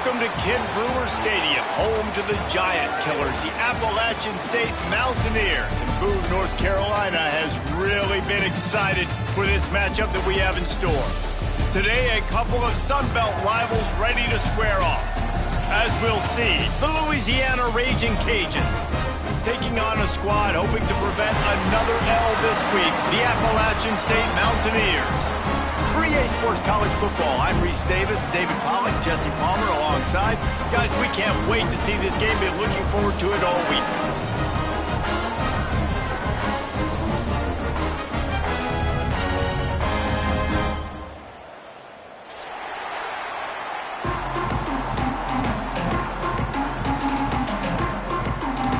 Welcome to Ken Brewer Stadium, home to the Giant Killers, the Appalachian State Mountaineers. And Boone, North Carolina has really been excited for this matchup that we have in store. Today, a couple of Sun Belt rivals ready to square off. As we'll see, the Louisiana Ragin Cajuns taking on a squad hoping to prevent another L this week, the Appalachian State Mountaineers. For EA Sports College Football, I'm Reese Davis, David Pollack, Jesse Palmer alongside. Guys, we can't wait to see this game. Been looking forward to it all week.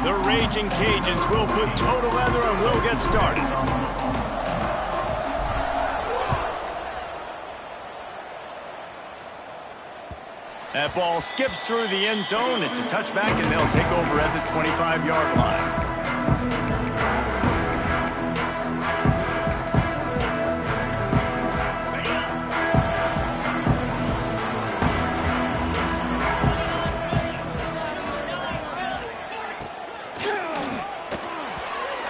The Ragin Cajuns will put toe to leather and we'll get started. That ball skips through the end zone. It's a touchback, and they'll take over at the 25-yard line.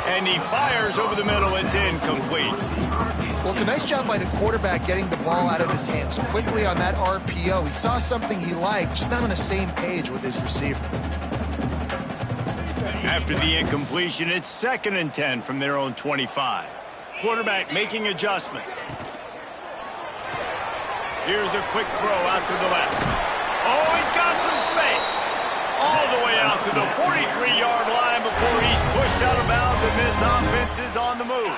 And he fires over the middle. It's incomplete. Well, it's a nice job by the quarterback getting the ball out of his hands quickly on that RPO. He saw something he liked, just not on the same page with his receiver. After the incompletion, it's 2nd and 10 from their own 25. Quarterback making adjustments. Here's a quick throw out to the left. Oh, he's got some space. All the way out to the 43-yard line before he's pushed out of bounds, and this offense is on the move.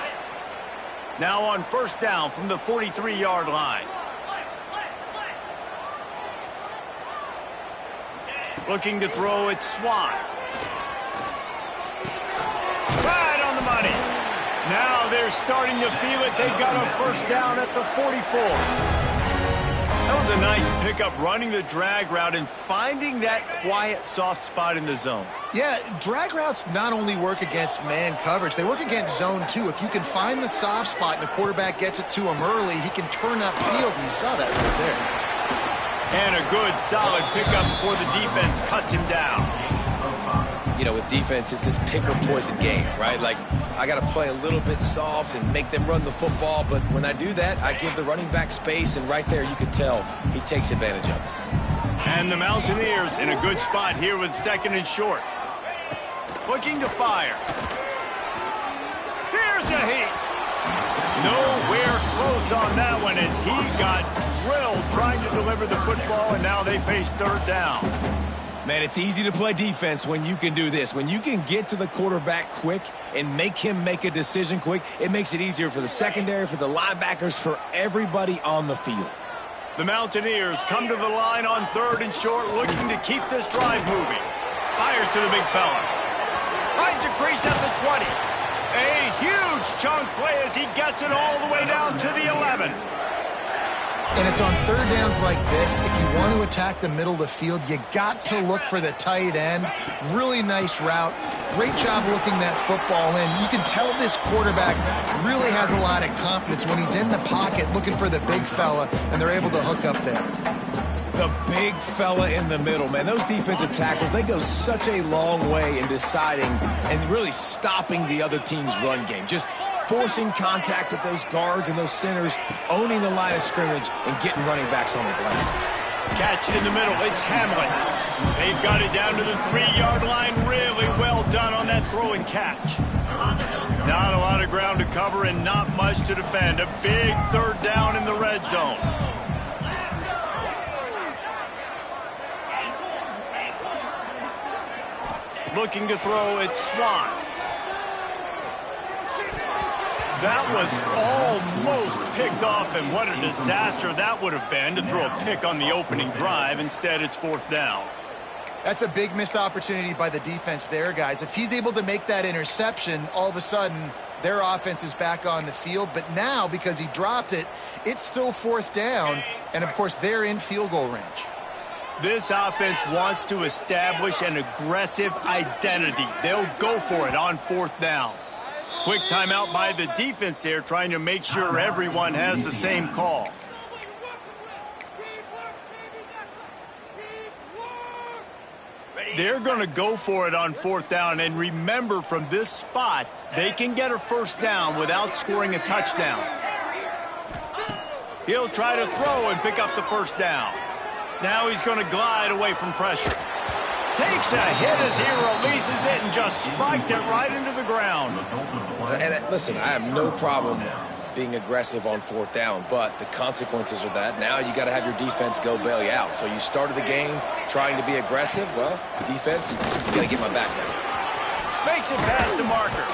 Now on first down from the 43-yard line. Looking to throw, it's Swan. Right on the money. Now they're starting to feel it. They've got a first down at the 44. That was a nice pickup, running the drag route and finding that quiet, soft spot in the zone. Yeah, drag routes not only work against man coverage, they work against zone too. If you can find the soft spot and the quarterback gets it to him early, he can turn upfield, and you saw that right there. And a good, solid pickup before the defense cuts him down. You know, with defense, it's this pick or poison game, right? Like, I got to play a little bit soft and make them run the football, but when I do that, I give the running back space, and right there you can tell he takes advantage of it. And the Mountaineers in a good spot here with 2nd and short. Looking to fire. Here's a heat. Nowhere close on that one as he got drilled trying to deliver the football, and now they face 3rd down. Man, it's easy to play defense when you can do this. When you can get to the quarterback quick and make him make a decision quick, it makes it easier for the secondary, for the linebackers, for everybody on the field. The Mountaineers come to the line on 3rd and short, looking to keep this drive moving. Fires to the big fella. Finds a crease at the 20. A huge chunk play as he gets it all the way down to the 11. And it's on 3rd downs like this. If you want to attack the middle of the field, you got to look for the tight end. Really nice route. Great job looking that football in. You can tell this quarterback really has a lot of confidence when he's in the pocket looking for the big fella, and they're able to hook up there. The big fella in the middle, man. Those defensive tackles, they go such a long way in deciding and really stopping the other team's run game. Just forcing contact with those guards and those centers, owning the line of scrimmage, and getting running backs on the ground. Catch in the middle. It's Hamlin. They've got it down to the 3-yard line. Really well done on that throw and catch. Not a lot of ground to cover and not much to defend. A big 3rd down in the red zone. Looking to throw, it's Swan. That was almost picked off, and what a disaster that would have been to throw a pick on the opening drive. Instead, it's 4th down. That's a big missed opportunity by the defense there, guys. If he's able to make that interception, all of a sudden, their offense is back on the field. But now, because he dropped it, it's still 4th down, and, of course, they're in field goal range. This offense wants to establish an aggressive identity. They'll go for it on 4th down. Quick timeout by the defense there, trying to make sure everyone has the same call. They're going to go for it on 4th down. And remember, from this spot, they can get a first down without scoring a touchdown. He'll try to throw and pick up the first down. Now he's going to glide away from pressure. Takes a hit as he releases it and just spiked it right into the ground. And listen, I have no problem being aggressive on 4th down, but the consequences are that now you got to have your defense go bail you out. So you started the game trying to be aggressive. Well, defense, you got to get my back now. Makes it past the marker.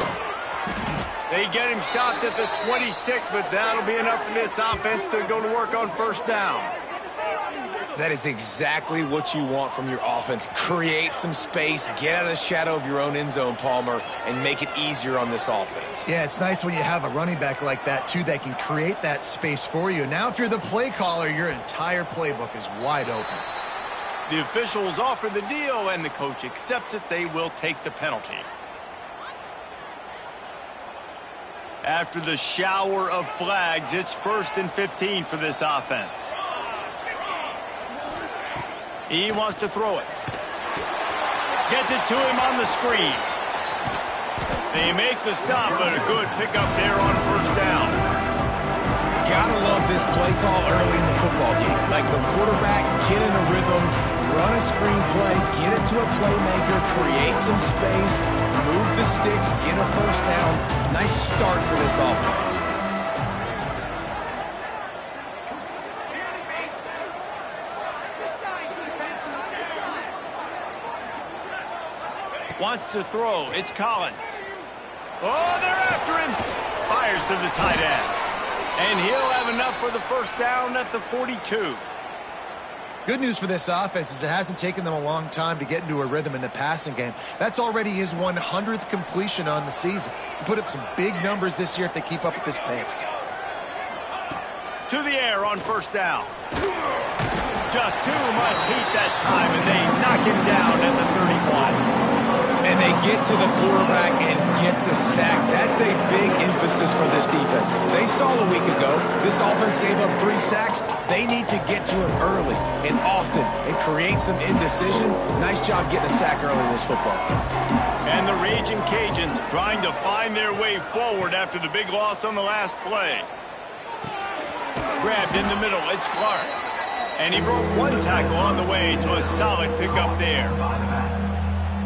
They get him stopped at the 26, but that'll be enough for this offense to go to work on 1st down. That is exactly what you want from your offense. Create some space, get out of the shadow of your own end zone, Palmer, and make it easier on this offense. Yeah, it's nice when you have a running back like that, too, that can create that space for you. Now, if you're the play caller, your entire playbook is wide open. The officials offer the deal, and the coach accepts it. They will take the penalty. After the shower of flags, it's 1st and 15 for this offense. He wants to throw it. Gets it to him on the screen. They make the stop, but a good pickup there on 1st down. Gotta love this play call early in the football game. Like the quarterback, get in a rhythm, run a screen play, get it to a playmaker, create some space, move the sticks, get a 1st down. Nice start for this offense. Wants to throw. It's Collins. Oh, they're after him. Fires to the tight end. And he'll have enough for the 1st down at the 42. Good news for this offense is it hasn't taken them a long time to get into a rhythm in the passing game. That's already his 100th completion on the season. He put up some big numbers this year if they keep up at this pace. To the air on 1st down. Just too much heat that time, and they knock him down at the 31. And they get to the quarterback and get the sack. That's a big emphasis for this defense. They saw a week ago, this offense gave up 3 sacks. They need to get to him early and often and create some indecision. Nice job getting a sack early in this football game. And the Ragin Cajuns trying to find their way forward after the big loss on the last play. Grabbed in the middle, it's Clark. And he broke 1 tackle on the way to a solid pickup there.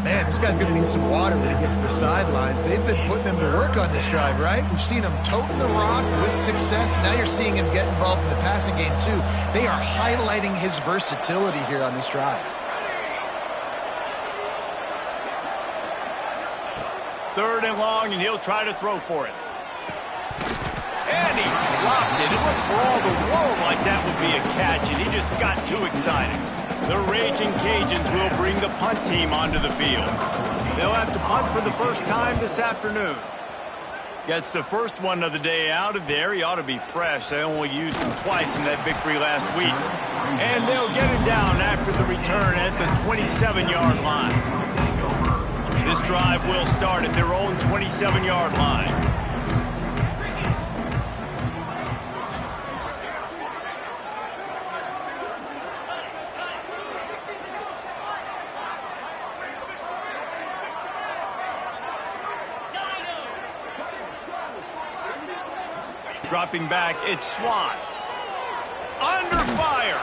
Man, this guy's going to need some water when he gets to the sidelines. They've been putting him to work on this drive, right? We've seen him toting the rock with success. Now you're seeing him get involved in the passing game, too. They are highlighting his versatility here on this drive. 3rd and long, and he'll try to throw for it. And he dropped it. It looked for all the world like that would be a catch, and he just got too excited. The Ragin Cajuns will bring the punt team onto the field. They'll have to punt for the first time this afternoon. Gets the first one of the day out of there. He ought to be fresh. They only used him twice in that victory last week. And they'll get him down after the return at the 27-yard line. This drive will start at their own 27-yard line. Dropping back, it's Swan. Under fire.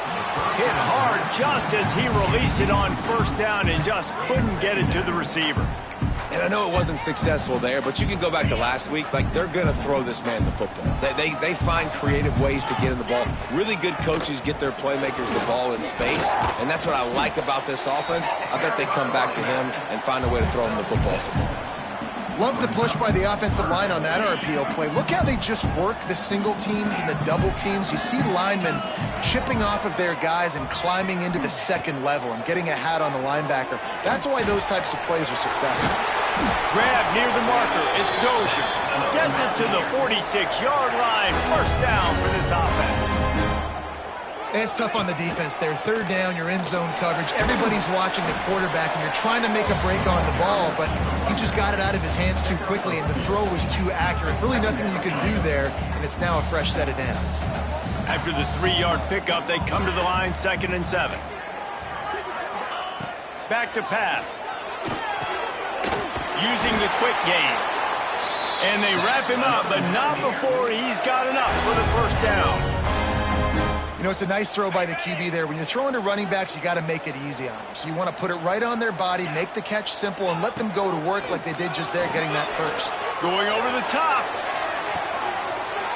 Hit hard just as he released it on 1st down and just couldn't get it to the receiver. And I know it wasn't successful there, but you can go back to last week. Like, they're going to throw this man the football. They find creative ways to get in the ball. Really good coaches get their playmakers the ball in space, and that's what I like about this offense. I bet they come back to him and find a way to throw him the football some more. Love the push by the offensive line on that RPO play. Look how they just work the single teams and the double teams. You see linemen chipping off of their guys and climbing into the 2nd level and getting a hat on the linebacker. That's why those types of plays are successful. Grab near the marker. It's Dozier. Gets it to the 46-yard line. 1st down for this offense. It's tough on the defense there. 3rd down, you're in zone coverage. Everybody's watching the quarterback, and you're trying to make a break on the ball, but he just got it out of his hands too quickly, and the throw was too accurate. Really nothing you can do there, and it's now a fresh set of downs. After the 3-yard pickup, they come to the line 2nd and 7. Back to pass. Using the quick game. And they wrap him up, but not before he's got enough for the first down. You know, it's a nice throw by the QB there. When you're throwing to running backs, you got to make it easy on them. So you want to put it right on their body, make the catch simple, and let them go to work like they did just there, getting that first. Going over the top.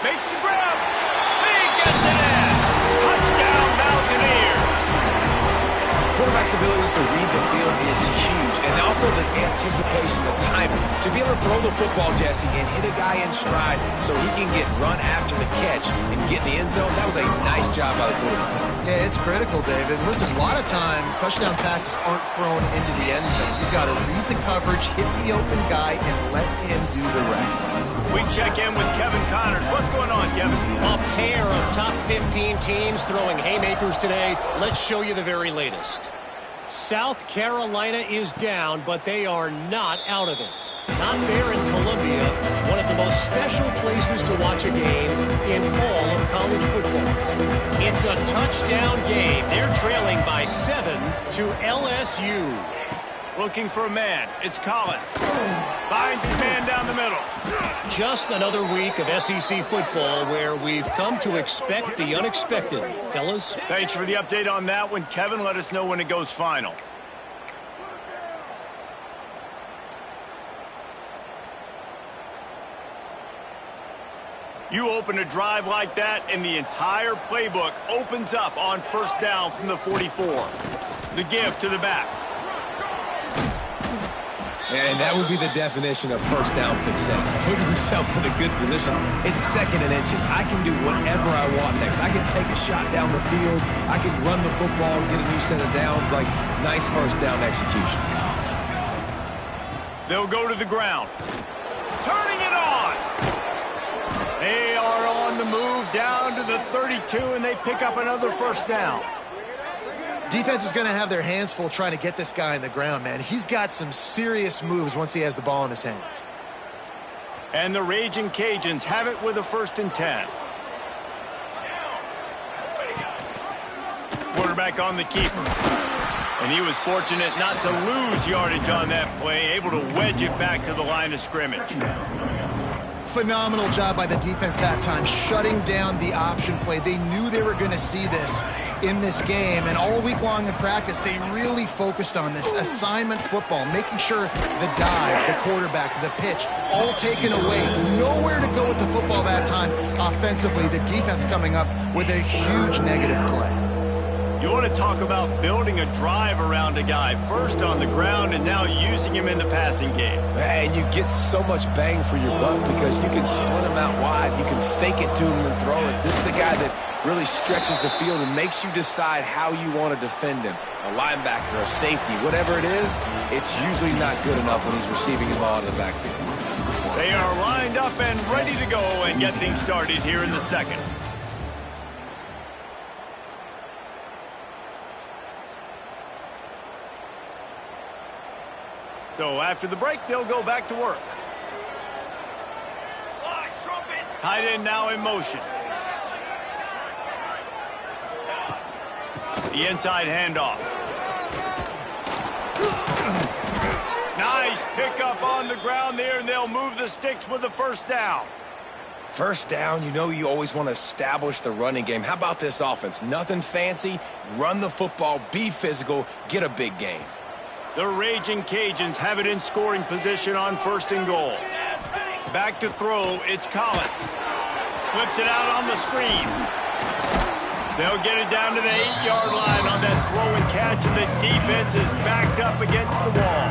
Makes the grab. He gets it in. Touchdown, Mountaineers. Quarterback's abilities to read the field is huge, and also the anticipation, the timing. To be able to throw the football, Jesse, and hit a guy in stride so he can get run after the catch and get in the end zone, that was a nice job by the quarterback. Yeah, it's critical, David. Listen, a lot of times, touchdown passes aren't thrown into the end zone. You've got to read the coverage, hit the open guy, and let him do the rest. We check in with Kevin Connors. What's going on, Kevin? A pair of top 15 teams throwing haymakers today. Let's show you the very latest. South Carolina is down, but they are not out of it. Not there in Columbia, one of the most special places to watch a game in all of college football. It's a touchdown game. They're trailing by 7 to LSU. Looking for a man. It's Collins. Finds his man down the middle. Just another week of SEC football where we've come to expect the unexpected. Fellas? Thanks for the update on that one, Kevin. Let us know when it goes final. You open a drive like that, and the entire playbook opens up on first down from the 44. The give to the back. And that would be the definition of first down success. Putting yourself in a good position. It's second and inches. I can do whatever I want next. I can take a shot down the field. I can run the football and get a new set of downs. Like, nice first down execution. They'll go to the ground. Turning it on. They are on the move down to the 32, and they pick up another first down. Defense is going to have their hands full trying to get this guy in the ground, man. He's got some serious moves once he has the ball in his hands. And the Ragin Cajuns have it with a 1st and 10. Quarterback on the keeper. And he was fortunate not to lose yardage on that play, able to wedge it back to the line of scrimmage. Phenomenal job by the defense that time, shutting down the option play. They knew they were going to see this in this game, and all week long in practice, they really focused on this assignment football, making sure the dive, the quarterback, the pitch, all taken away. Nowhere to go with the football that time offensively. The defense coming up with a huge negative play. You want to talk about building a drive around a guy, first on the ground and now using him in the passing game. And you get so much bang for your buck because you can split him out wide. You can fake it to him and throw it. This is the guy that really stretches the field and makes you decide how you want to defend him. A linebacker, a safety, whatever it is, it's usually not good enough when he's receiving the ball in the backfield. They are lined up and ready to go and get things started here in the second. So after the break, they'll go back to work. Tight end now in motion. The inside handoff. Nice pickup on the ground there, and they'll move the sticks with the first down. First down, you know you always want to establish the running game. How about this offense? Nothing fancy. Run the football, be physical, get a big gain. The Ragin Cajuns have it in scoring position on 1st and goal. Back to throw, it's Collins. Flips it out on the screen. They'll get it down to the 8-yard line on that throw and catch, and the defense is backed up against the wall.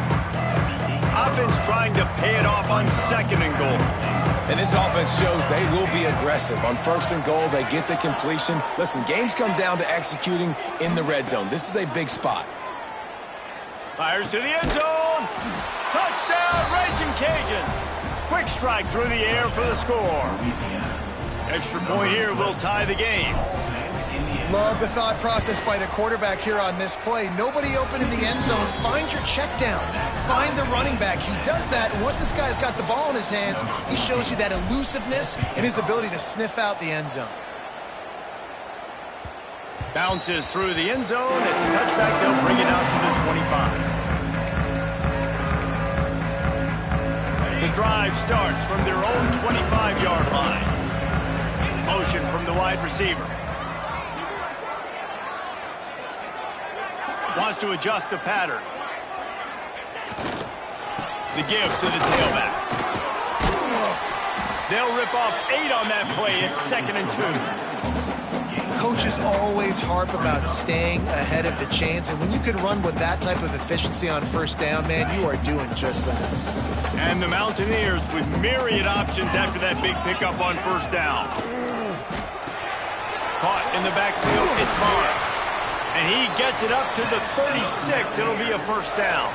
Offense trying to pay it off on 2nd and goal. And this offense shows they will be aggressive. On 1st and goal, they get the completion. Listen, games come down to executing in the red zone. This is a big spot. Fires to the end zone. Touchdown, Ragin Cajuns. Quick strike through the air for the score. Extra point here will tie the game. Love the thought process by the quarterback here on this play. Nobody open in the end zone. Find your check down. Find the running back. He does that, and once this guy's got the ball in his hands, he shows you that elusiveness and his ability to sniff out the end zone. Bounces through the end zone. It's a touchback. They'll bring it out to the 25. The drive starts from their own 25-yard line. Motion from the wide receiver. Wants to adjust the pattern. The give to the tailback. They'll rip off 8 on that play. It's 2nd and 2. Coaches always harp about staying ahead of the chains, and when you can run with that type of efficiency on first down, man, you are doing just that. And the Mountaineers with myriad options after that big pickup on first down. Caught in the backfield, it's Barnes. And he gets it up to the 36. It'll be a first down.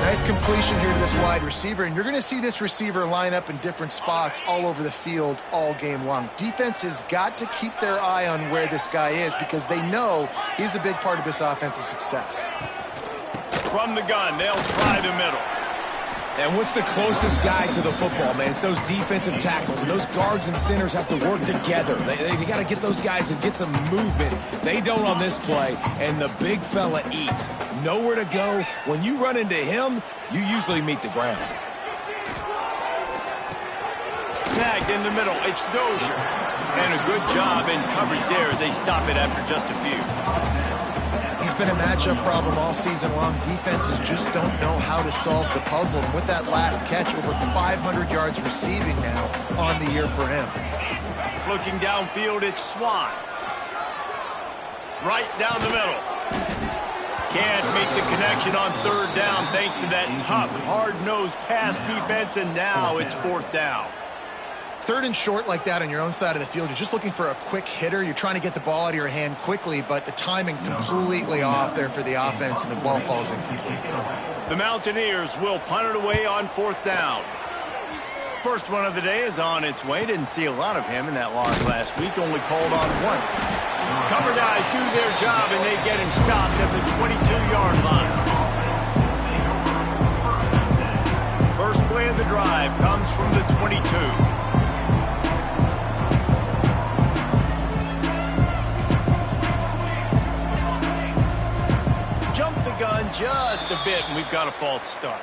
Nice completion here to this wide receiver, and you're going to see this receiver line up in different spots all over the field all game long. Defense has got to keep their eye on where this guy is because they know he's a big part of this offense's success. From the gun, they'll try the middle. And what's the closest guy to the football, man? It's those defensive tackles, and those guards and centers have to work together. They got to get those guys and get some movement. They don't on this play, and the big fella eats. Nowhere to go. When you run into him, you usually meet the ground. Snagged in the middle. It's Dozier. And a good job in coverage there as they stop it after just a few. He's been a matchup problem all season long. Defenses just don't know how to solve the puzzle. And with that last catch, over 500 yards receiving now on the year for him. Looking downfield, it's Swan. Right down the middle. Can't make the connection on third down thanks to that tough, hard-nosed pass defense, and now it's 4th down. 3rd and short like that on your own side of the field, you're just looking for a quick hitter. You're trying to get the ball out of your hand quickly, but the timing completely off there for the offense, and the ball falls incomplete. The Mountaineers will punt it away on 4th down. First one of the day is on its way. Didn't see a lot of him in that loss last week, only called on once. Cover guys do their job, and they get him stopped at the 22-yard line. First play of the drive comes from the 22. Just a bit, and we've got a false start.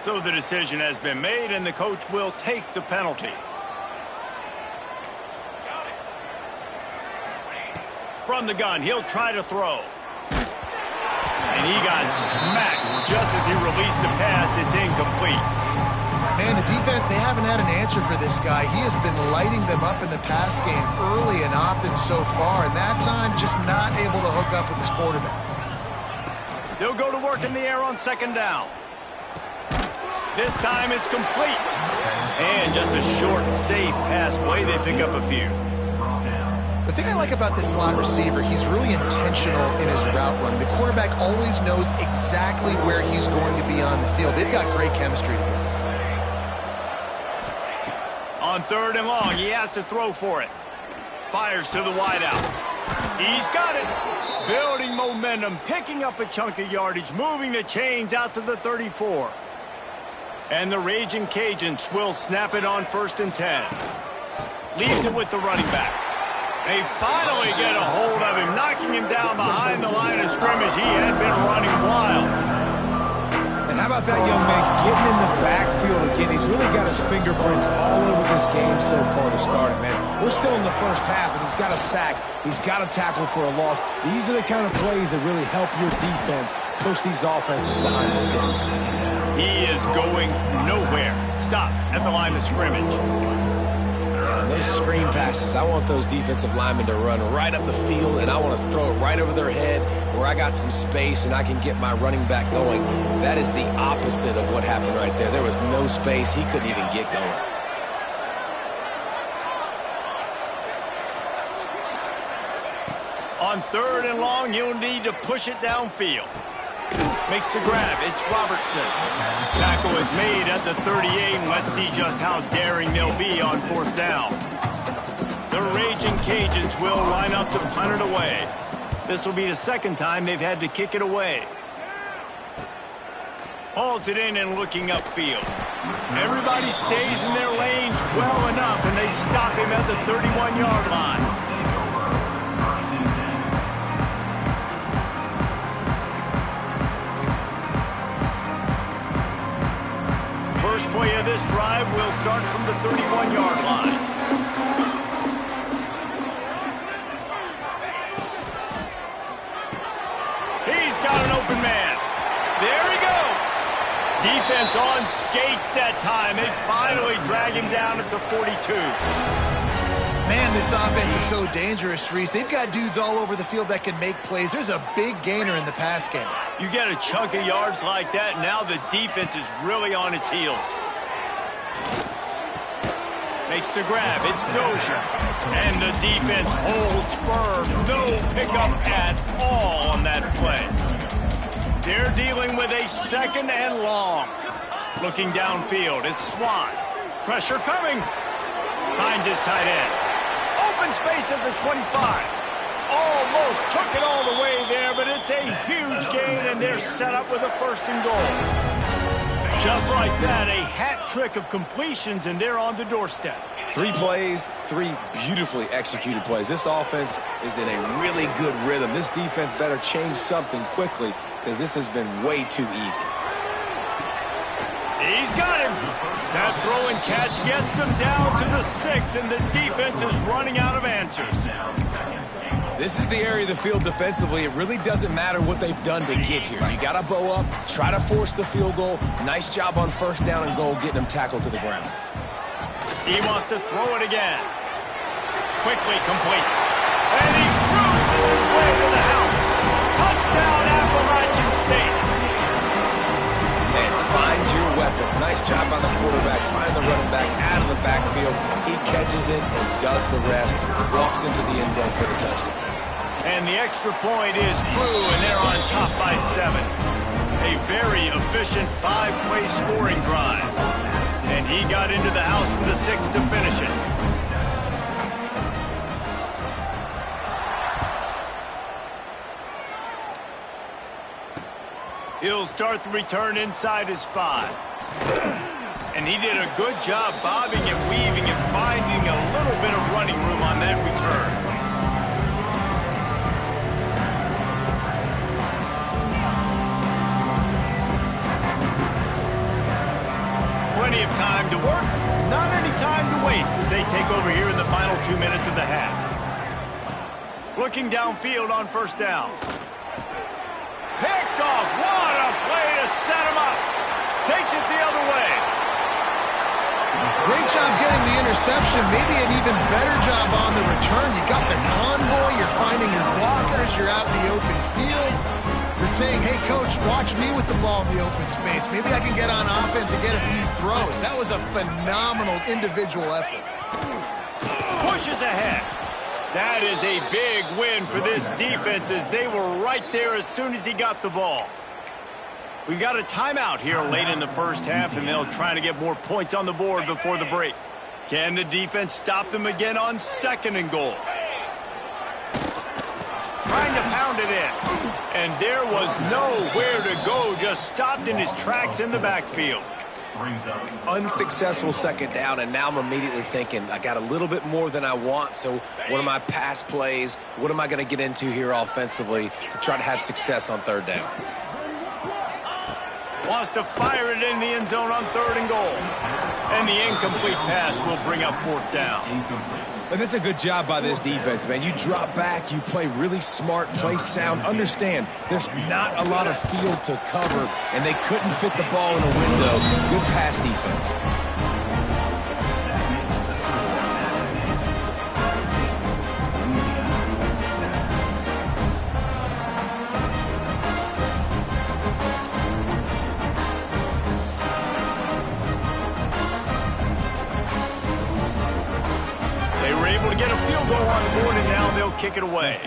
So the decision has been made, and the coach will take the penalty. From the gun, he'll try to throw. And he got smacked just as he released the pass. It's incomplete. Man, the defense, they haven't had an answer for this guy. He has been lighting them up in the pass game early and often so far, and that time just not able to hook up with his quarterback. They'll go to work in the air on 2nd down. This time it's complete. And just a short, safe pass play. They pick up a few. The thing I like about this slot receiver, he's really intentional in his route running. The quarterback always knows exactly where he's going to be on the field. They've got great chemistry together. On 3rd and long, he has to throw for it. Fires to the wideout. He's got it. Building momentum, picking up a chunk of yardage, moving the chains out to the 34. And the Ragin Cajuns will snap it on 1st and 10. Leaves it with the running back. They finally get a hold of him, knocking him down behind the line of scrimmage. He had been running wild. And how about that young man getting in the backfield again? He's really got his fingerprints all over this game so far to start it, man. We're still in the first half, and he's got a sack. He's got a tackle for a loss. These are the kind of plays that really help your defense push these offenses behind the sticks. He is going nowhere. Stop at the line of scrimmage. Yeah, those screen passes, I want those defensive linemen to run right up the field, and I want to throw it right over their head where I got some space and I can get my running back going. That is the opposite of what happened right there. There was no space. He couldn't even get going. On 3rd and long, he'll need to push it downfield. Makes the grab. It's Robertson. Tackle is made at the 38, and let's see just how daring they'll be on 4th down. The Ragin Cajuns will line up to punt it away. This will be the 2nd time they've had to kick it away. Hauls it in and looking upfield. Everybody stays in their lanes well enough, and they stop him at the 31-yard line. first play of this drive will start from the 31-yard line. He's got an open man. There he goes. Defense on skates that time. They finally drag him down at the 42. Man, this offense is so dangerous, Reese. They've got dudes all over the field that can make plays. There's a big gainer in the pass game. You get a chunk of yards like that, now the defense is really on its heels. Makes the grab. It's Dozier. And the defense holds firm. No pickup at all on that play. They're dealing with a second and long. Looking downfield, it's Swan. Pressure coming. Finds his tight end. Open space at the 25. Almost took it all the way there, but it's a huge gain, and they're set up with a first and goal. Just like that, a hat trick of completions, and they're on the doorstep. 3 plays, 3 beautifully executed plays. This offense is in a really good rhythm. This defense better change something quickly because this has been way too easy. He's got him. That throw and catch gets them down to the 6, and the defense is running out of answers. This is the area of the field defensively. It really doesn't matter what they've done to get here. You got to bow up, try to force the field goal. Nice job on first down and goal, getting them tackled to the ground. He wants to throw it again. Quickly complete. And he cruises his way to the house. Touchdown, Appalachian State. And find your weapons. Nice job by the quarterback. Find the running back out of the backfield. He catches it and does the rest. Walks into the end zone for the touchdown. And the extra point is true, and they're on top by 7. A very efficient 5-play scoring drive. And he got into the house from the 6 to finish it. He'll start the return inside his 5. And he did a good job bobbing and weaving and finding a little bit of running room on that return. Plenty of time to work, not any time to waste as they take over here in the final 2 minutes of the half. Looking downfield on first down. Picked off. What a play to set him up. Takes it the other way. Great job getting the interception. Maybe an even better job on the return. You got the convoy. You're finding your blockers. You're out in the open field. You're saying, hey, coach, watch me with the ball in the open space. Maybe I can get on offense and get a few throws. That was a phenomenal individual effort. Pushes ahead. That is a big win for this defense as they were right there as soon as he got the ball. We got a timeout here late in the first half, and they'll try to get more points on the board before the break. Can the defense stop them again on second and goal? Trying to pound it in. And there was nowhere to go, just stopped in his tracks in the backfield. Unsuccessful second down, and now I'm immediately thinking, I got a little bit more than I want, so what are my pass plays? What am I going to get into here offensively to try to have success on third down? Wants to fire it in the end zone on third and goal. And the incomplete pass will bring up fourth down. But that's a good job by this defense, man. You drop back, you play really smart, play sound. Understand, there's not a lot of field to cover, and they couldn't fit the ball in a window. Good pass defense. Get a field goal on the board, and now they'll kick it away.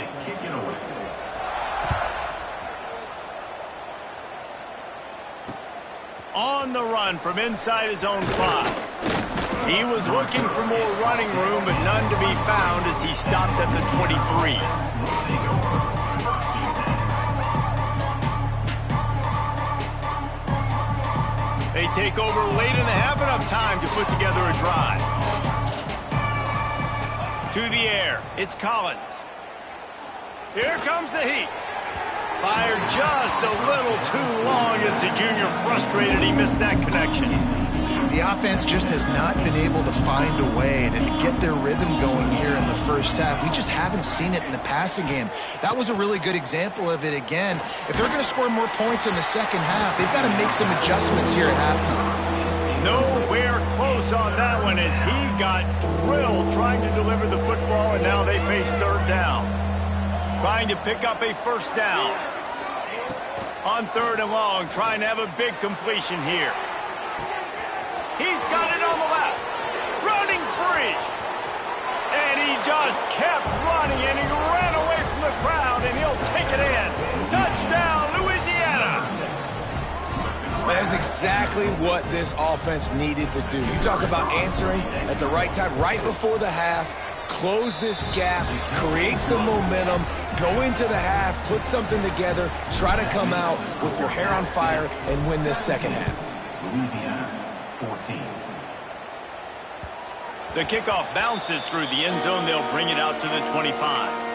On the run from inside his own 5. He was looking for more running room, but none to be found as he stopped at the 23. They take over late in the half, enough time to put together a drive. To the air, it's Collins. Here comes the heat. Fired just a little too long as the junior frustrated he missed that connection. The offense just has not been able to find a way to get their rhythm going here in the first half. We just haven't seen it in the passing game. That was a really good example of it again. If they're going to score more points in the second half, they've got to make some adjustments here at halftime. Nowhere close on that one as he got drilled trying to deliver the football, and now they face third down. Trying to pick up a first down. On third and long, trying to have a big completion here. He's got it on the left. Running free. And he just kept running, and he ran away from the crowd, and he'll take it in. Touchdown, Louisiana. That's exactly what this offense needed to do. You talk about answering at the right time, right before the half, close this gap, create some momentum, go into the half, put something together, try to come out with your hair on fire and win this second half. Louisiana, 14. The kickoff bounces through the end zone. They'll bring it out to the 25.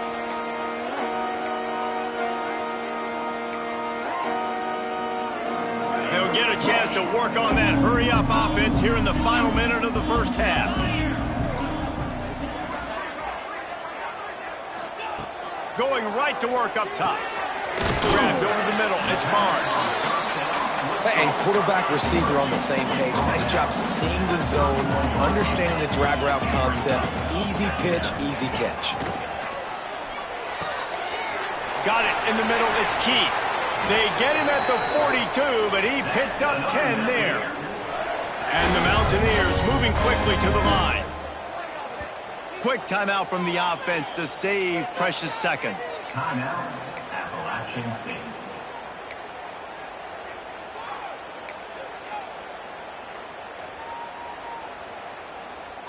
They'll get a chance to work on that hurry-up offense here in the final minute of the first half. Going right to work up top. Grabbed over the middle. It's Barnes. And quarterback receiver on the same page. Nice job seeing the zone, understanding the drag route concept. Easy pitch, easy catch. Got it in the middle. It's Key. They get him at the 42, but he picked up 10 there. And the Mountaineers moving quickly to the line. Quick timeout from the offense to save precious seconds. Timeout, Appalachian State.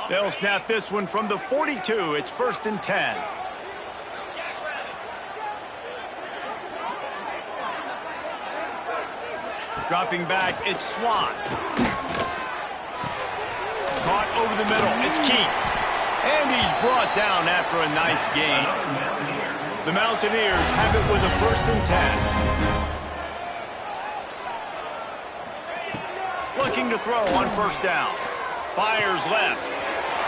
They'll snap this one from the 42. It's 1st and 10. Dropping back, it's Swan. Caught over the middle, it's Keith. And he's brought down after a nice gain. The Mountaineers have it with a 1st and 10. Looking to throw on 1st down. Fires left.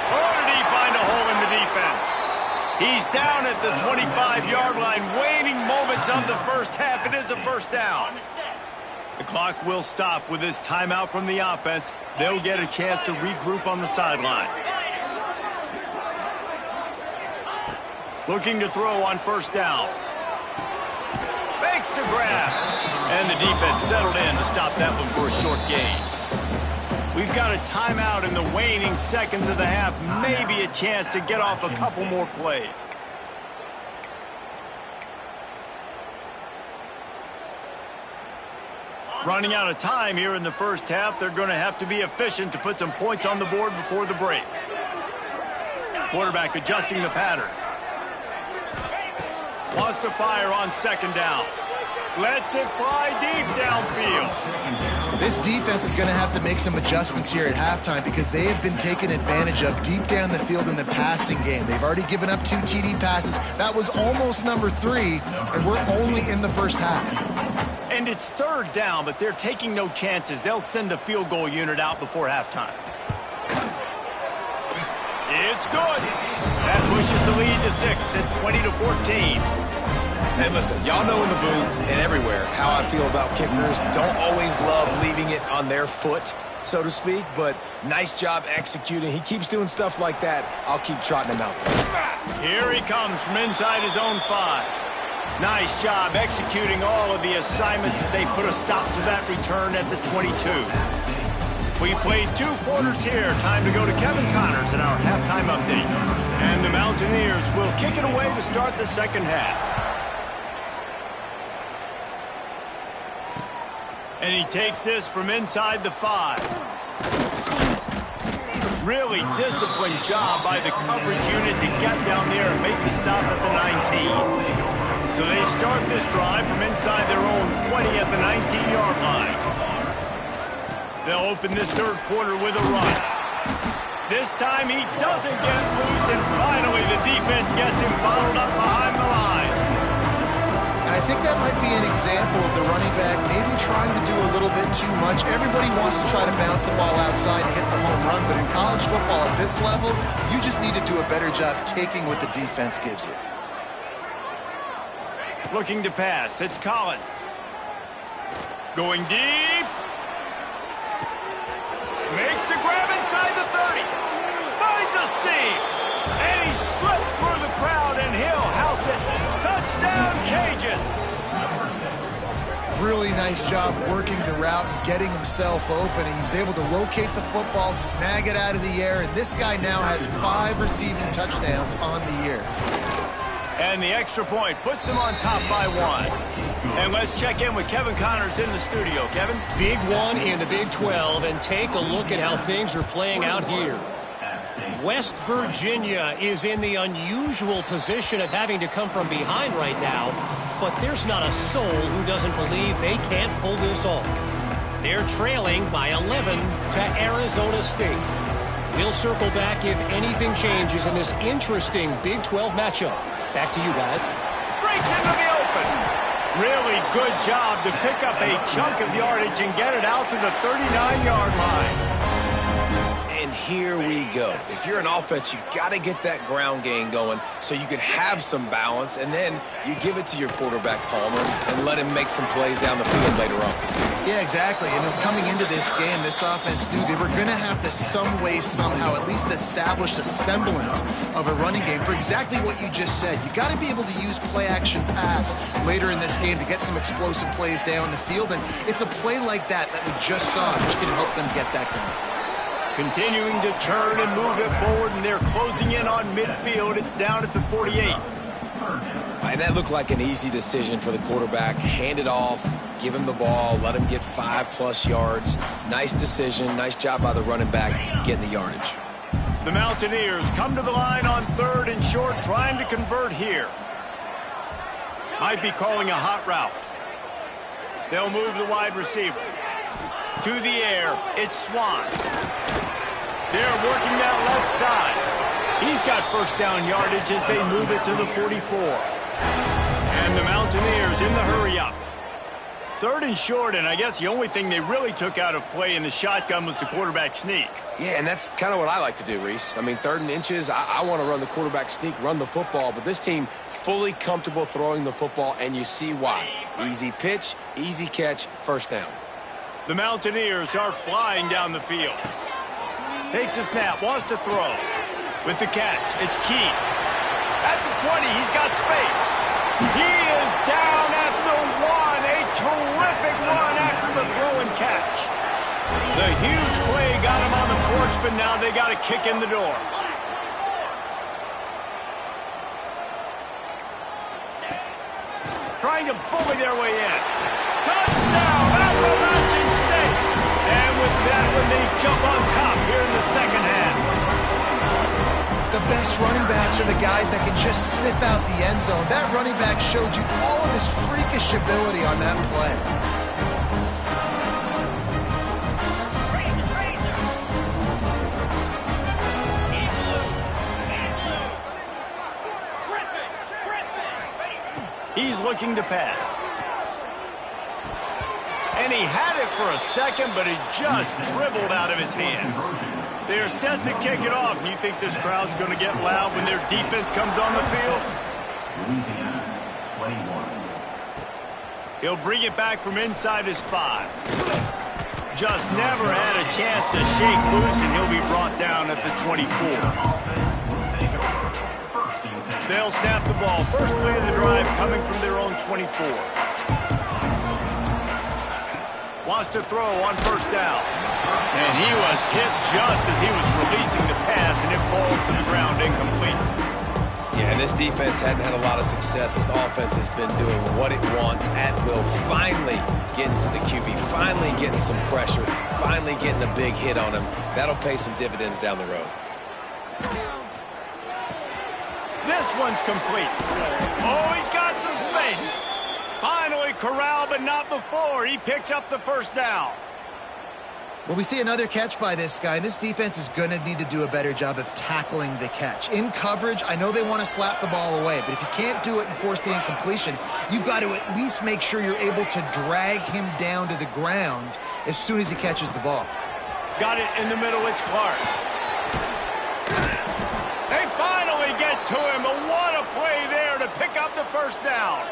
Or did he find a hole in the defense? He's down at the 25-yard line, waiting moments of the first half. It is a 1st down. The clock will stop with this timeout from the offense. They'll get a chance to regroup on the sideline. Looking to throw on 1st down. Makes the grab. And the defense settled in to stop that one for a short gain. We've got a timeout in the waning seconds of the half. Maybe a chance to get off a couple more plays. Running out of time here in the first half. They're going to have to be efficient to put some points on the board before the break. Quarterback adjusting the pattern. Wants to fire on 2nd down. Lets it fly deep downfield. This defense is going to have to make some adjustments here at halftime because they have been taken advantage of deep down the field in the passing game. They've already given up 2 TD passes. That was almost number 3, and we're only in the first half. And it's 3rd down, but they're taking no chances. They'll send the field goal unit out before halftime. It's good. That pushes the lead to 6 at 20-14. And listen, y'all know in the booth and everywhere how I feel about kickers. Don't always love leaving it on their foot, so to speak, but nice job executing. He keeps doing stuff like that. I'll keep trotting him out there. Here he comes from inside his own 5. Nice job executing all of the assignments as they put a stop to that return at the 22. We played 2 quarters here. Time to go to Kevin Connors in our halftime update. And the Mountaineers will kick it away to start the second half. And he takes this from inside the 5. Really disciplined job by the coverage unit to get down there and make the stop at the 19. So they start this drive from inside their own 20 at the 19-yard line. They'll open this 3rd quarter with a run. This time he doesn't get loose, and finally the defense gets him bottled up behind the line. I think that might be an example of the running back maybe trying to do a little bit too much. Everybody wants to try to bounce the ball outside and hit the home run, but in college football at this level, you just need to do a better job taking what the defense gives you. Looking to pass. It's Collins. Going deep. Makes the grab inside the 30. Finds a seam. And he slipped through the crowd, and he'll house it. Touchdown, Cajuns. Really nice job working the route and getting himself open. He was able to locate the football, snag it out of the air, and this guy now has 5 receiving touchdowns on the year. And the extra point puts them on top by 1. And let's check in with Kevin Connors in the studio. Kevin? Big one in the Big 12, and take a look at how things are playing out here. West Virginia is in the unusual position of having to come from behind right now, but there's not a soul who doesn't believe they can't pull this off. They're trailing by 11 to Arizona State. We'll circle back if anything changes in this interesting Big 12 matchup. Back to you guys. Breaks into the open. Really good job to pick up a chunk of yardage and get it out to the 39-yard line. And here we go. If you're an offense, you got to get that ground game going so you can have some balance, and then you give it to your quarterback, Palmer, and let him make some plays down the field later on. Yeah, exactly. And coming into this game, this offense knew they were going to have to some way, somehow, at least establish a semblance of a running game for exactly what you just said. You got to be able to use play-action pass later in this game to get some explosive plays down the field, and it's a play like that we just saw which can help them get that going. Continuing to turn and move it forward, and they're closing in on midfield. It's down at the 48. And that looked like an easy decision for the quarterback. Hand it off, give him the ball, let him get 5+ yards. Nice decision, nice job by the running back getting the yardage. The Mountaineers come to the line on 3rd and short, trying to convert here. Might be calling a hot route. They'll move the wide receiver. To the air, it's Swan. They're working that left side. He's got first down yardage as they move it to the 44. And the Mountaineers in the hurry-up. 3rd and short, and I guess the only thing they really took out of play in the shotgun was the quarterback sneak. Yeah, and that's kind of what I like to do, Reese. I mean, 3rd and inches, I want to run the quarterback sneak, run the football, but this team fully comfortable throwing the football, and you see why. Easy pitch, easy catch, first down. The Mountaineers are flying down the field. Takes a snap, wants to throw. With the catch, it's Key. At the 20, he's got space. He is down at the 1. A terrific run after the throw and catch. The huge play got him on the porch, but now they got a kick in the door. Trying to bully their way in. Touchdown, Appalachian State. And with that one, they jump on top here in the second half. The best running backs are the guys that can just sniff out the end zone. That running back showed you all of his freakish ability on that play. He's looking to pass. And he had it for a second, but it just dribbled out of his hands. They're set to kick it off. You think this crowd's going to get loud when their defense comes on the field? Louisiana, 21. He'll bring it back from inside his 5. Just never had a chance to shake loose, and he'll be brought down at the 24. They'll snap the ball. First play of the drive coming from their own 24. Wants to throw on first down. And he was hit just as he was releasing the pass, and it falls to the ground incomplete. Yeah, and this defense hadn't had a lot of success. This offense has been doing what it wants at will. Finally getting to the QB, finally getting some pressure, finally getting a big hit on him. That'll pay some dividends down the road. This one's complete. Oh, he's got some space. Finally corralled, but not before. He picked up the first down. Well, we see another catch by this guy. This defense is going to need to do a better job of tackling the catch. In coverage, I know they want to slap the ball away, but if you can't do it and force the incompletion, you've got to at least make sure you're able to drag him down to the ground as soon as he catches the ball. Got it in the middle, it's Clark. They finally get to him, but what a play there to pick up the first down.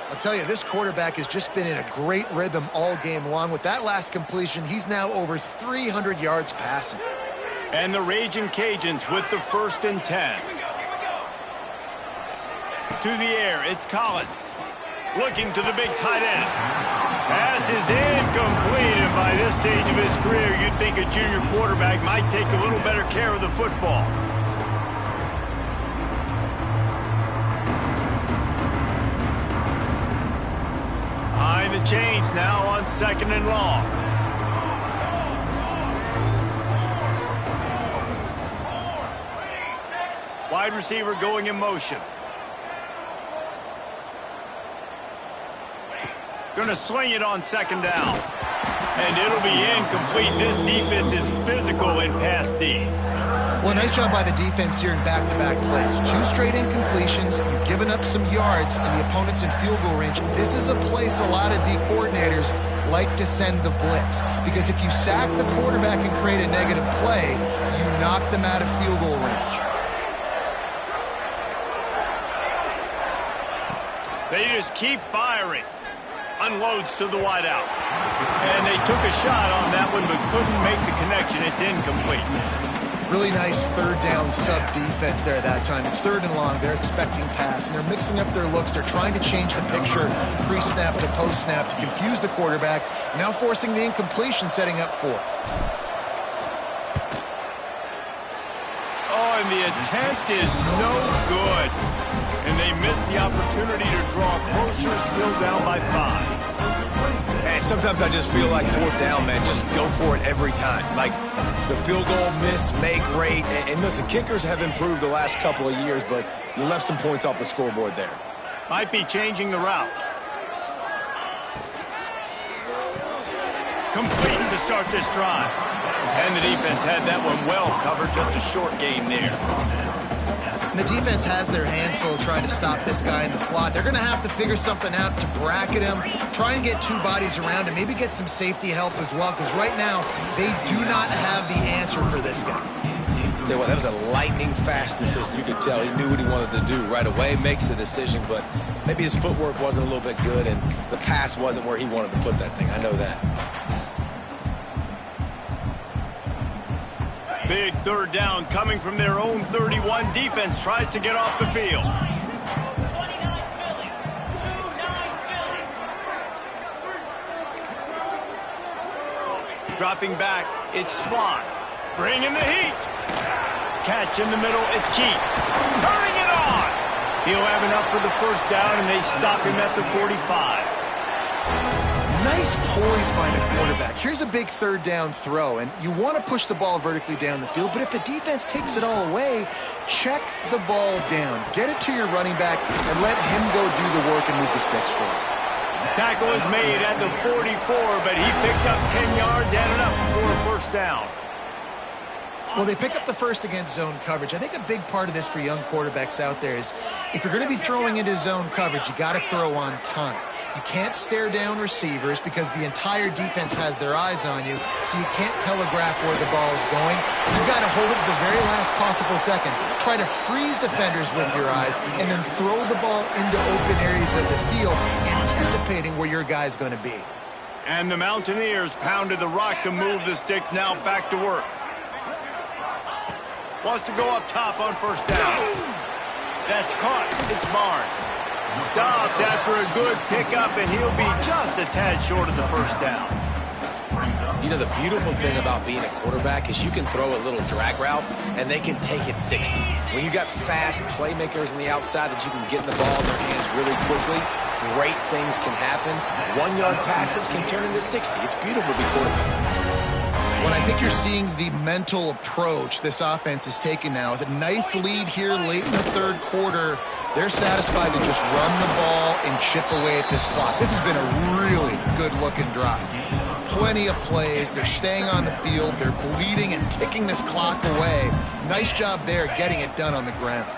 I'll tell you, this quarterback has just been in a great rhythm all game long. With that last completion, he's now over 300 yards passing. And the Ragin Cajuns with the 1st and 10. To the air, it's Collins. Looking to the big tight end. Pass is incomplete, and by this stage of his career, you'd think a junior quarterback might take a little better care of the football. Behind the chains now on 2nd and long. Wide receiver going in motion. Gonna swing it on 2nd down. And it'll be incomplete. This defense is physical in pass D. Well, nice job by the defense here in back-to-back plays. 2 straight incompletions. You've given up some yards, and the opponent's in field goal range. This is a place a lot of D coordinators like to send the blitz, because if you sack the quarterback and create a negative play, you knock them out of field goal range. They just keep firing. Unloads to the wideout. And they took a shot on that one, but couldn't make the connection. It's incomplete. Really nice 3rd down sub-defense there that time. It's 3rd and long. They're expecting pass, and they're mixing up their looks. They're trying to change the picture pre-snap to post-snap to confuse the quarterback, now forcing the incompletion, setting up 4th. Oh, and the attempt is no good. And they miss the opportunity to draw closer, still down by 5. And sometimes I just feel like 4th down, man, just go for it every time. Like the field goal miss, make rate. And listen, kickers have improved the last couple of years, but you left some points off the scoreboard there. Might be changing the route. Complete to start this drive. And the defense had that one well covered, just a short gain there. And the defense has their hands full trying to stop this guy in the slot. They're going to have to figure something out to bracket him, try and get 2 bodies around him, maybe get some safety help as well, because right now they do not have the answer for this guy. Tell you what, that was a lightning-fast decision. You could tell he knew what he wanted to do right away, makes the decision, but maybe his footwork wasn't a little bit good, and the pass wasn't where he wanted to put that thing. I know that. Big 3rd down coming from their own 31. Defense tries to get off the field. Dropping back, it's Swan. Bringing the heat. Catch in the middle, it's Keith. Turning it on. He'll have enough for the 1st down, and they stop him at the 45. Nice poise by the quarterback. Here's a big 3rd down throw, and you want to push the ball vertically down the field, but if the defense takes it all away, check the ball down. Get it to your running back and let him go do the work and move the sticks for you. Tackle is made at the 44, but he picked up 10 yards, and enough for a 1st down. Well, they pick up the 1st against zone coverage. I think a big part of this for young quarterbacks out there is if you're going to be throwing into zone coverage, you got to throw on time. You can't stare down receivers because the entire defense has their eyes on you, so you can't telegraph where the ball is going. You've got to hold it to the very last possible second. Try to freeze defenders with your eyes and then throw the ball into open areas of the field, anticipating where your guy's going to be. And the Mountaineers pounded the rock to move the sticks, now back to work. Wants to go up top on 1st down. That's caught. It's Barnes. Stopped after a good pickup, and he'll be just a tad short of the 1st down. You know, the beautiful thing about being a quarterback is you can throw a little drag route, and they can take it 60. When you got fast playmakers on the outside that you can get the ball in their hands really quickly, great things can happen. 1-yard passes can turn into 60. It's beautiful to be quarterback. When I think you're seeing the mental approach this offense is taking now, with a nice lead here late in the 3rd quarter, they're satisfied to just run the ball and chip away at this clock. This has been a really good-looking drive. plenty of plays. They're staying on the field. They're bleeding and ticking this clock away. Nice job there getting it done on the ground.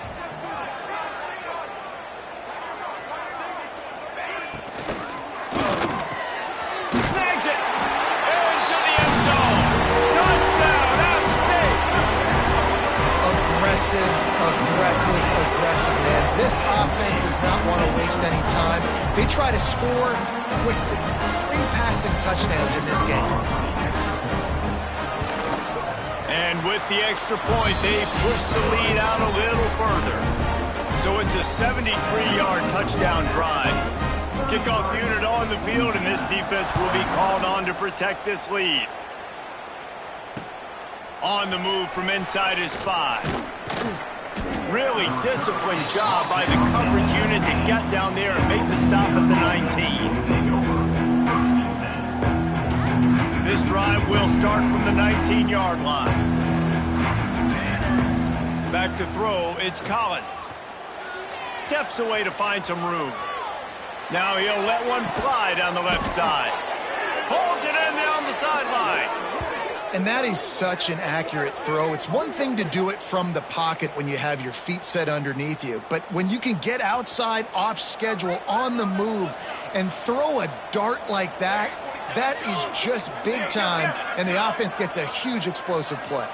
Snags it! Into the end zone! Touchdown, App State! Aggressive, man. This offense does not want to waste any time. They try to score quickly. 3 passing touchdowns in this game. And with the extra point, they push the lead out a little further. So it's a 73-yard touchdown drive. Kickoff unit on the field, and this defense will be called on to protect this lead. On the move from inside his 5. Really disciplined job by the coverage unit to get down there and make the stop at the 19. This drive will start from the 19-yard line. Back to throw, it's Collins. Steps away to find some room. Now he'll let one fly down the left side. Pulls it in down the sideline. And that is such an accurate throw. It's one thing to do it from the pocket when you have your feet set underneath you, but when you can get outside, off schedule, on the move, and throw a dart like that, that is just big time, and the offense gets a huge explosive play.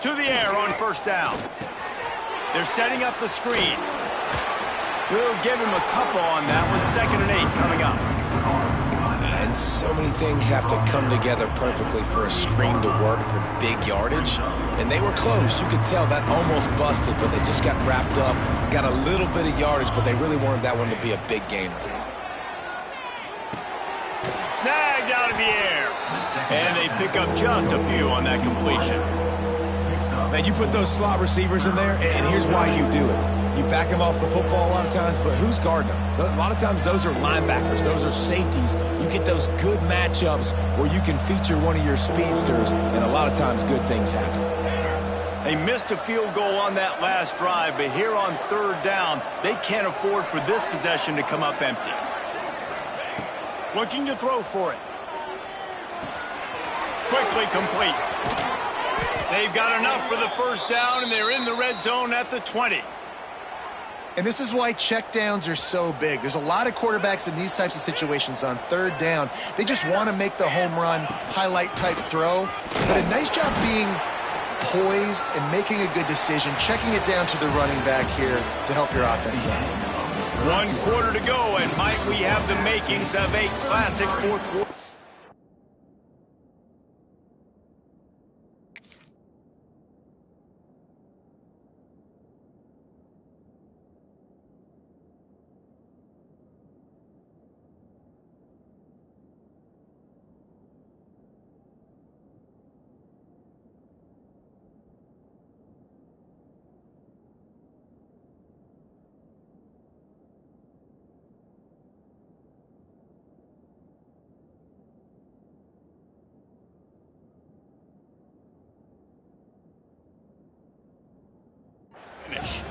To the air on first down. They're setting up the screen. We'll give him a couple on that one. 2nd and 8 coming up. And so many things have to come together perfectly for a screen to work for big yardage. And they were close. You could tell that almost busted, but they just got wrapped up, got a little bit of yardage, but they really wanted that one to be a big gainer. Snagged out of the air. And they pick up just a few on that completion. Man, you put those slot receivers in there, and here's why you do it. You back them off the football a lot of times, but who's guarding them? A lot of times those are linebackers. Those are safeties. You get those good matchups where you can feature one of your speedsters, and a lot of times good things happen. They missed a field goal on that last drive, but here on 3rd down, they can't afford for this possession to come up empty. Looking to throw for it. Quickly complete. They've got enough for the first down, and they're in the red zone at the 20. And this is why checkdowns are so big. There's a lot of quarterbacks in these types of situations on 3rd down. They just want to make the home run, highlight-type throw. But a nice job being poised and making a good decision, checking it down to the running back here to help your offense out. 1 quarter to go, and might we have the makings of a classic 4th quarter. Finish.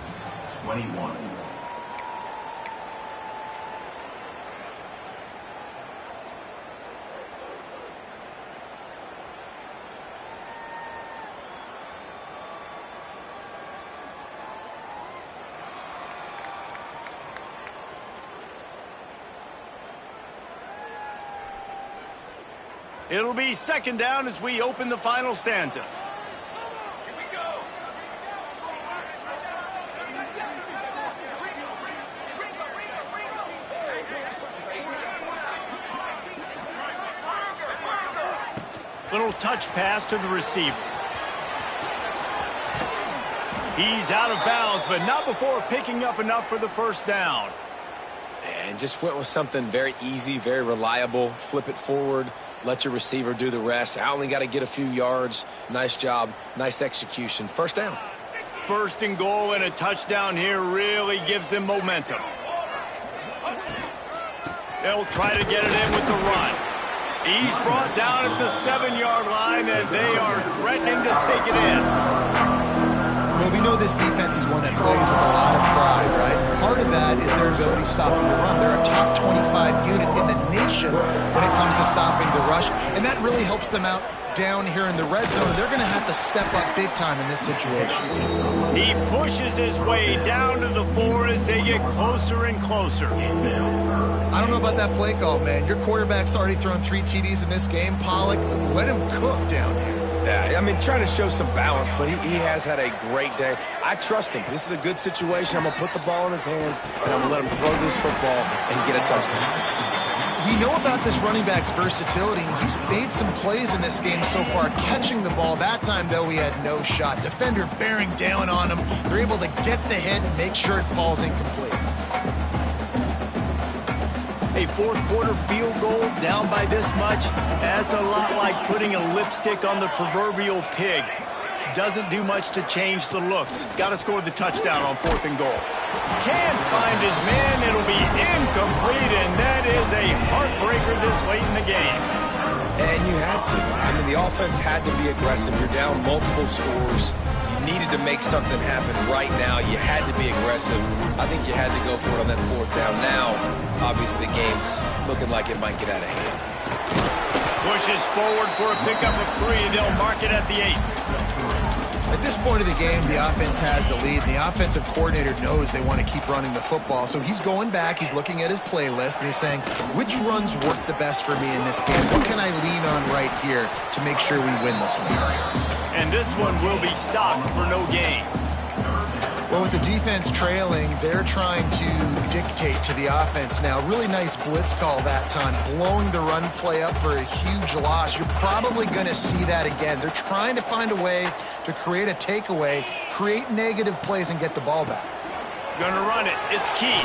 21. It'll be 2nd down as we open the final stanza. Little touch pass to the receiver. He's out of bounds, but not before picking up enough for the first down. And just went with something very easy, very reliable. Flip it forward, let your receiver do the rest. I only got to get a few yards. Nice job, nice execution. First down. 1st and goal, and a touchdown here really gives them momentum. They'll try to get it in with the run. He's brought down at the 7-yard line, and they are threatening to take it in. Well, we know this defense is one that plays with a lot of pride, right? Part of that is their ability stopping the run. They're a top 25 unit in the nation when it comes to stopping the rush, and that really helps them out down here in the red zone. They're going to have to step up big time in this situation. He pushes his way down to the 4 as they get closer and closer. I don't know about that play call, man. Your quarterback's already thrown 3 TDs in this game. Pollock, let him cook down here. Yeah, I mean, trying to show some balance, but he has had a great day. I trust him. This is a good situation. I'm going to put the ball in his hands, and I'm going to let him throw this football and get a touchdown. We know about this running back's versatility. He's made some plays in this game so far, catching the ball. That time, though, he had no shot. Defender bearing down on him. They're able to get the hit and make sure it falls incomplete. A fourth quarter field goal down by this much, that's a lot like putting a lipstick on the proverbial pig. Doesn't do much to change the looks. Got to score the touchdown on 4th and goal. Can't find his man. It'll be incomplete, and that is a heartbreaker this late in the game. And you had to. I mean, the offense had to be aggressive. You're down multiple scores. You needed to make something happen right now. You had to be aggressive. I think you had to go for it on that 4th down. Now, obviously, the game's looking like it might get out of hand. Pushes forward for a pickup of 3. They'll mark it at the 8. At this point of the game, the offense has the lead, and the offensive coordinator knows they want to keep running the football. So he's going back, he's looking at his playlist, and he's saying, which runs work the best for me in this game? What can I lean on right here to make sure we win this one? And this one will be stopped for no gain. Well, with the defense trailing, they're trying to dictate to the offense now. Really nice blitz call that time, blowing the run play up for a huge loss. You're probably going to see that again. They're trying to find a way to create a takeaway, create negative plays, and get the ball back. Gonna run it. It's key.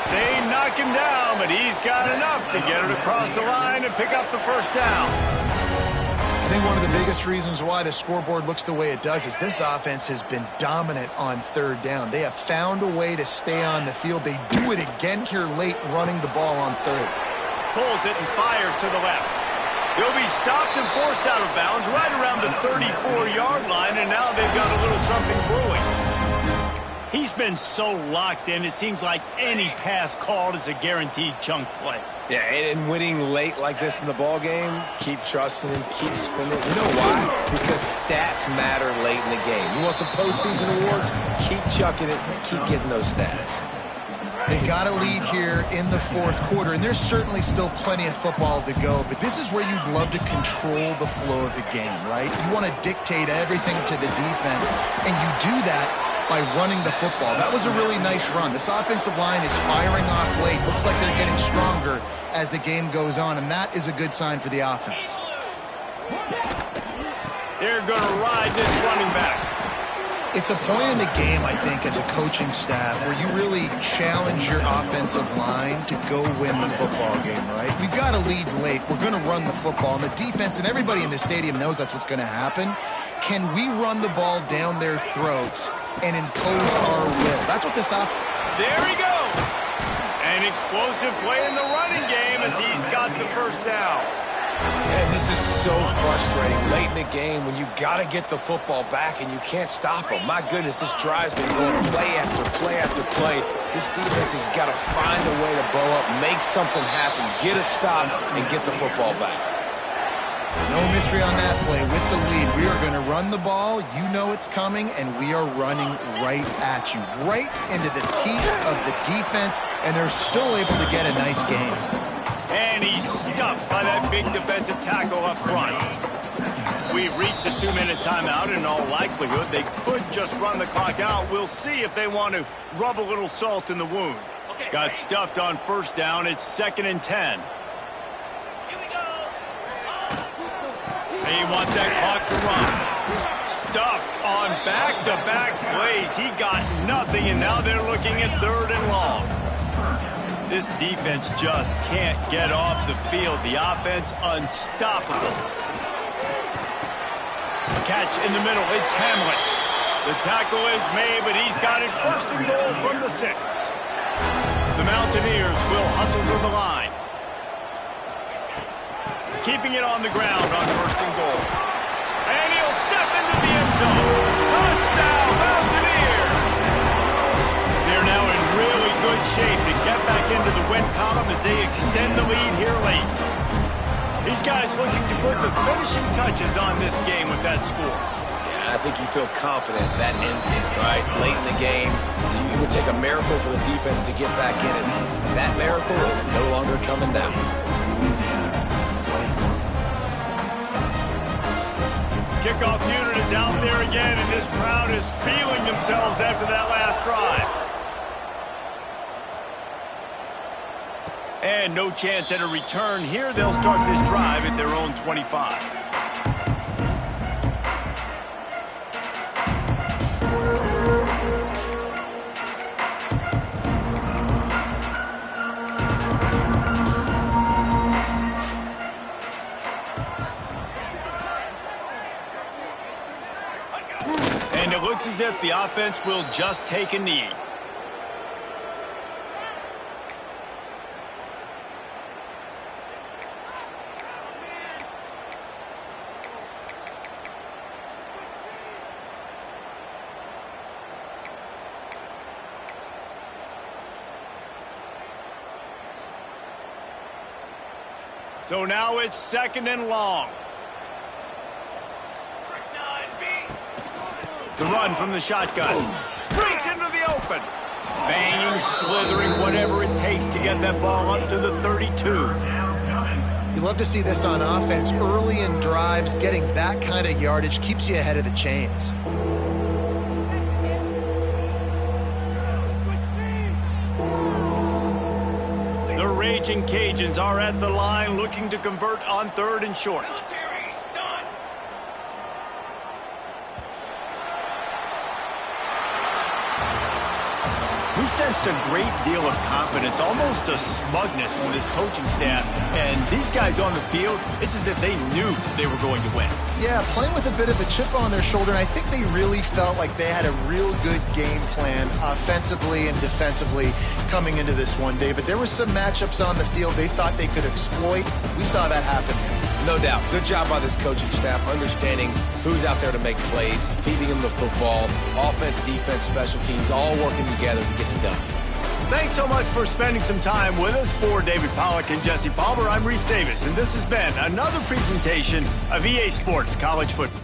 They knock him down, but he's got enough to get it across the line and pick up the first down. I think one of the biggest reasons why the scoreboard looks the way it does is this offense has been dominant on 3rd down. They have found a way to stay on the field. They do it again here late, running the ball on 3rd. Pulls it and fires to the left. He'll be stopped and forced out of bounds right around the 34-yard line, and now they've got a little something brewing. He's been so locked in, it seems like any pass called is a guaranteed chunk play. Yeah, and winning late like this in the ball game, keep trusting him, keep spinning. You know why? Because stats matter late in the game. You want some postseason awards? Keep chucking it, keep getting those stats. They've got a lead here in the 4th quarter, and there's certainly still plenty of football to go, but this is where you'd love to control the flow of the game, right? You want to dictate everything to the defense, and you do that by running the football. That was a really nice run. This offensive line is firing off late. Looks like they're getting stronger as the game goes on, and that is a good sign for the offense. They're going to ride this running back. It's a point in the game, I think, as a coaching staff where you really challenge your offensive line to go win the football game, right? We've got a lead late. We're going to run the football, and the defense and everybody in the stadium knows that's what's going to happen. Can we run the ball down their throats and impose our will? That's what this There he goes. An explosive play in the running game as he's got the first down. Man, this is so frustrating late in the game when you got to get the football back and you can't stop them. My goodness, this drive's been going play after play after play. This defense has got to find a way to bow up, make something happen, get a stop, and get the football back. No mystery on that play. With the lead, we are going to run the ball. You know it's coming, and we are running right at you, right into the teeth of the defense, and they're still able to get a nice game. And he's stuffed by that big defensive tackle up front. We've reached a 2-minute timeout, and in all likelihood, they could just run the clock out. We'll see if they want to rub a little salt in the wound. Got stuffed on 1st down. It's 2nd and 10. They want that clock to run. Stuffed on back-to-back plays. He got nothing, and now they're looking at 3rd and long. This defense just can't get off the field. The offense unstoppable. Catch in the middle. It's Hamlet. The tackle is made, but he's got it 1st and goal from the 6. The Mountaineers will hustle to the line. Keeping it on the ground on 1st and goal. And he'll step into the end zone. Touchdown, These guys looking to put the finishing touches on this game with that score. Yeah, I think you feel confident that ends it, right? Late in the game, it would take a miracle for the defense to get back in it. That miracle is no longer coming now. Kickoff unit is out there again, and this crowd is feeling themselves after that last drive. And no chance at a return here. They'll start this drive at their own 25. And it looks as if the offense will just take a knee. So now it's 2nd and long. The run from the shotgun. Breaks into the open. Banging, slithering, whatever it takes to get that ball up to the 32. You love to see this on offense. Early in drives, getting that kind of yardage keeps you ahead of the chains. The Ragin Cajuns are at the line looking to convert on 3rd and short. We sensed a great deal of confidence, almost a smugness from this coaching staff. And these guys on the field, it's as if they knew they were going to win. Yeah, playing with a bit of a chip on their shoulder, and I think they really felt like they had a real good game plan offensively and defensively coming into this one, David. There were some matchups on the field they thought they could exploit. We saw that happen here. No doubt. Good job by this coaching staff, understanding who's out there to make plays, feeding them the football, offense, defense, special teams, all working together to get it done. Thanks so much for spending some time with us. For David Pollack and Jesse Palmer, I'm Reese Davis, and this has been another presentation of EA Sports College Football.